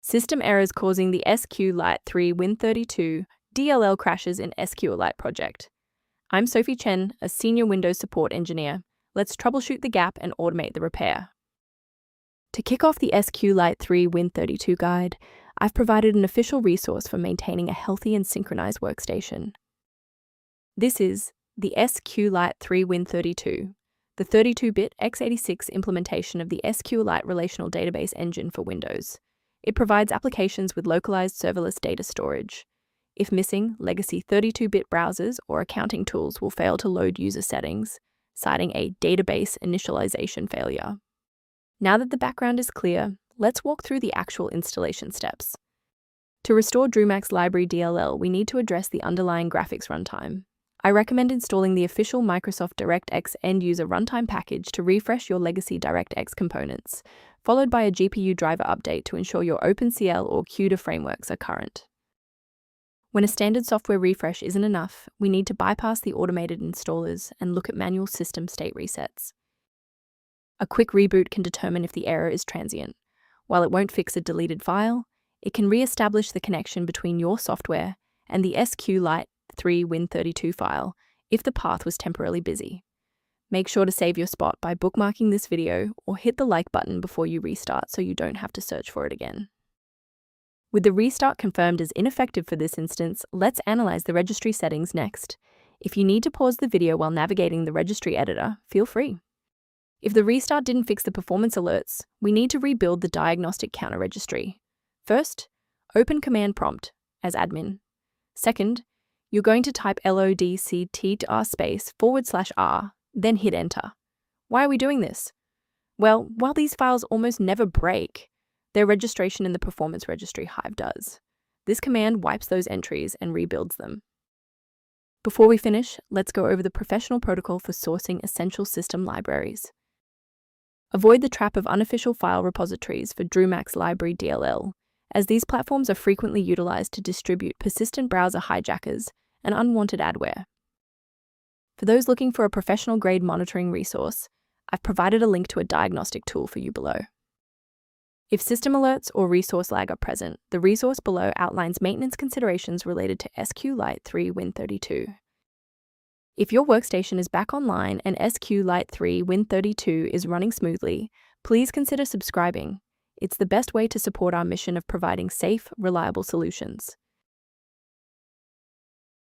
System errors causing the SQLite3-win32.dll crashes in SQLite Project. I'm Sophie Chen, a senior Windows support engineer. Let's troubleshoot the gap and automate the repair. To kick off the SQLite3-win32 guide, I've provided an official resource for maintaining a healthy and synchronized workstation. This is the SQLite3-win32, the 32-bit x86 implementation of the SQLite relational database engine for Windows. It provides applications with localized serverless data storage. If missing, legacy 32-bit browsers or accounting tools will fail to load user settings, citing a database initialization failure. Now that the background is clear, let's walk through the actual installation steps. To restore Manually Library DLL, we need to address the underlying graphics runtime. I recommend installing the official Microsoft DirectX end-user runtime package to refresh your legacy DirectX components, followed by a GPU driver update to ensure your OpenCL or CUDA frameworks are current. When a standard software refresh isn't enough, we need to bypass the automated installers and look at manual system state resets. A quick reboot can determine if the error is transient. While it won't fix a deleted file, it can re-establish the connection between your software and the SQLite3-win32 file if the path was temporarily busy. Make sure to save your spot by bookmarking this video or hit the like button before you restart so you don't have to search for it again. With the restart confirmed as ineffective for this instance, let's analyze the registry settings next. If you need to pause the video while navigating the registry editor, feel free. If the restart didn't fix the performance alerts, we need to rebuild the diagnostic counter registry. First, open command prompt as admin. Second, you're going to type lockt_r, then hit enter. Why are we doing this? Well, while these files almost never break, their registration in the performance registry Hive does. This command wipes those entries and rebuilds them. Before we finish, let's go over the professional protocol for sourcing essential system libraries. Avoid the trap of unofficial file repositories for Manually Library DLL, as these platforms are frequently utilized to distribute persistent browser hijackers and unwanted adware. For those looking for a professional-grade monitoring resource, I've provided a link to a diagnostic tool for you below. If system alerts or resource lag are present, the resource below outlines maintenance considerations related to SQLite3-win32. If your workstation is back online and SQLite3-win32 is running smoothly, please consider subscribing. It's the best way to support our mission of providing safe, reliable solutions.